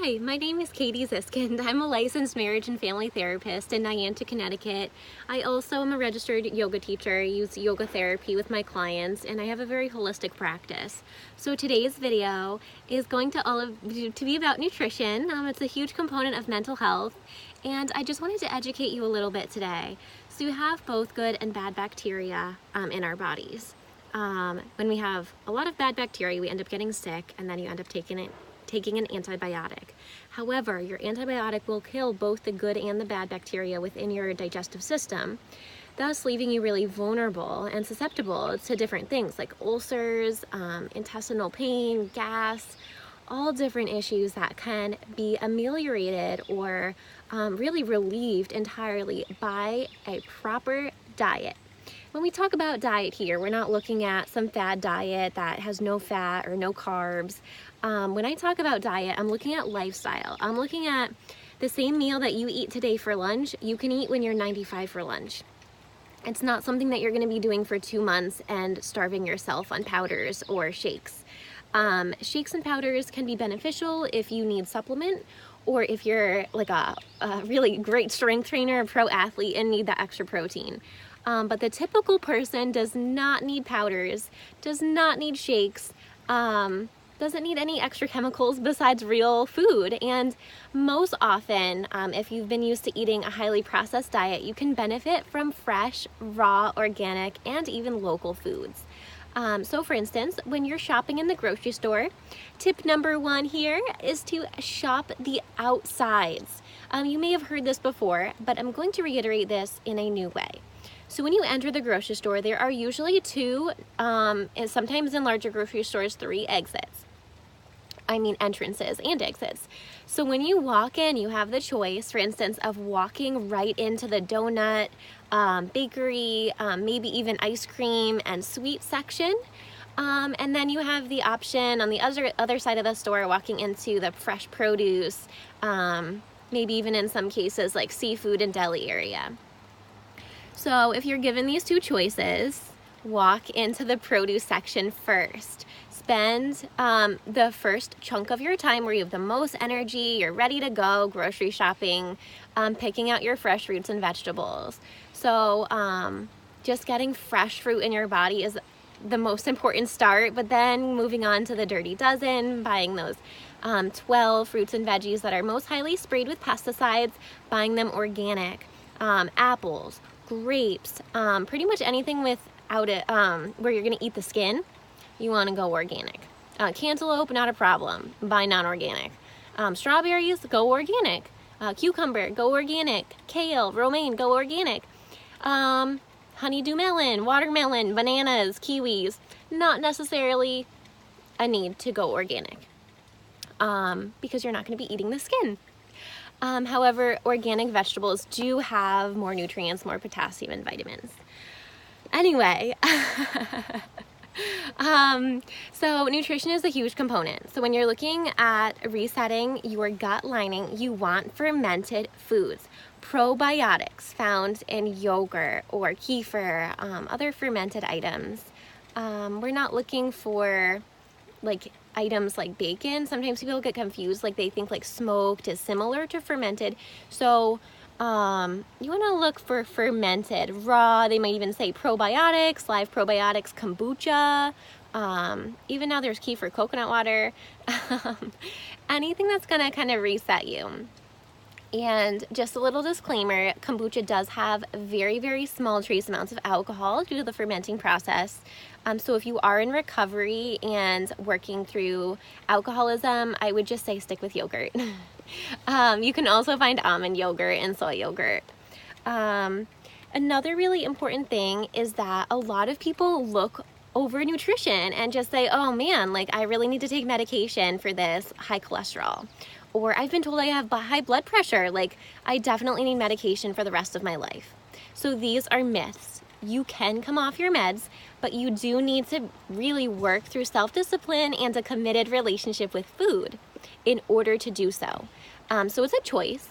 Hi, my name is Katie Ziskind. I'm a licensed marriage and family therapist in Niantic, Connecticut. I also am a registered yoga teacher. I use yoga therapy with my clients, and I have a very holistic practice. So today's video is going to be about nutrition. It's a huge component of mental health, and I just wanted to educate you a little bit today. So we have both good and bad bacteria in our bodies. When we have a lot of bad bacteria, we end up getting sick, and then you end up taking an antibiotic. However, your antibiotic will kill both the good and the bad bacteria within your digestive system, thus leaving you really vulnerable and susceptible to different things like ulcers, intestinal pain, gas, all different issues that can be ameliorated or really relieved entirely by a proper diet. When we talk about diet here, we're not looking at some fad diet that has no fat or no carbs. When I talk about diet, I'm looking at lifestyle. I'm looking at the same meal that you eat today for lunch, you can eat when you're 95 for lunch. It's not something that you're going to be doing for 2 months and starving yourself on powders or shakes. Shakes and powders can be beneficial if you need supplement, or if you're like a really great strength trainer, a pro athlete, and need that extra protein. But the typical person does not need powders, does not need shakes, doesn't need any extra chemicals besides real food. And most often, if you've been used to eating a highly processed diet, you can benefit from fresh, raw, organic, and even local foods. So for instance, when you're shopping in the grocery store, tip number 1 here is to shop the outsides. You may have heard this before, but I'm going to reiterate this in a new way. So when you enter the grocery store, there are usually 2, and sometimes in larger grocery stores, 3 entrances and exits. So when you walk in, you have the choice, for instance, of walking right into the donut, bakery, maybe even ice cream and sweet section. And then you have the option on the other side of the store, walking into the fresh produce, maybe even in some cases like seafood and deli area. So if you're given these 2 choices, walk into the produce section first. Spend the first chunk of your time where you have the most energy, you're ready to go grocery shopping, picking out your fresh fruits and vegetables. So just getting fresh fruit in your body is the most important start, but then moving on to the dirty dozen, buying those 12 fruits and veggies that are most highly sprayed with pesticides, buying them organic, apples, grapes, pretty much anything without it, where you're gonna eat the skin, you wanna go organic. Cantaloupe, not a problem, buy non-organic. Strawberries, go organic. Cucumber, go organic. Kale, romaine, go organic. Honeydew melon, watermelon, bananas, kiwis, not necessarily a need to go organic, because you're not gonna be eating the skin. However, organic vegetables do have more nutrients, more potassium and vitamins. Anyway, so nutrition is a huge component. So when you're looking at resetting your gut lining, you want fermented foods, probiotics found in yogurt or kefir, other fermented items. We're not looking for like items like bacon. Sometimes people get confused, like they think like smoked is similar to fermented. So you want to look for fermented, raw. They might even say probiotics, live probiotics, kombucha. Even now there's kefir coconut water. Anything that's gonna kind of reset you. And just a little disclaimer, kombucha does have very, very small trace amounts of alcohol due to the fermenting process. So if you are in recovery and working through alcoholism, I would just say stick with yogurt. You can also find almond yogurt and soy yogurt. Another really important thing is that a lot of people look over nutrition and just say, oh man, like I really need to take medication for this high cholesterol. Or I've been told I have high blood pressure, like I definitely need medication for the rest of my life. So these are myths. You can come off your meds, but you do need to really work through self-discipline and a committed relationship with food in order to do so. So it's a choice.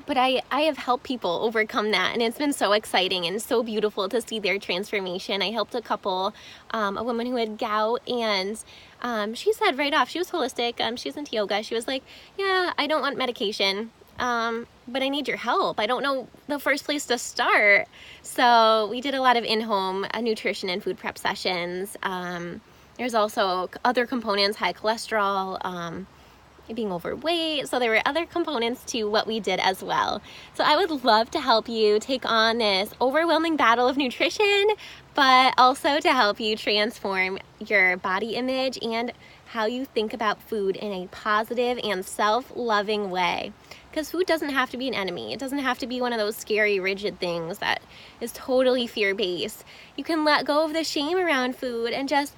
But I have helped people overcome that, and it's been so exciting and so beautiful to see their transformation. I helped a couple, a woman who had gout, and she said right off, she was holistic, she's into yoga. She was like, yeah, I don't want medication, but I need your help. I don't know the first place to start. So we did a lot of in-home nutrition and food prep sessions. There's also other components, high cholesterol, being overweight. So there were other components to what we did as well. So I would love to help you take on this overwhelming battle of nutrition, but also to help you transform your body image and how you think about food in a positive and self-loving way. Because food doesn't have to be an enemy. It doesn't have to be one of those scary, rigid things that is totally fear-based. You can let go of the shame around food and just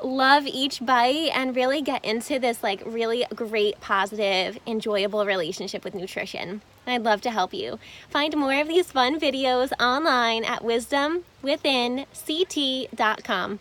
love each bite and really get into this like really great, positive, enjoyable relationship with nutrition. And I'd love to help you. Find more of these fun videos online at wisdomwithinct.com.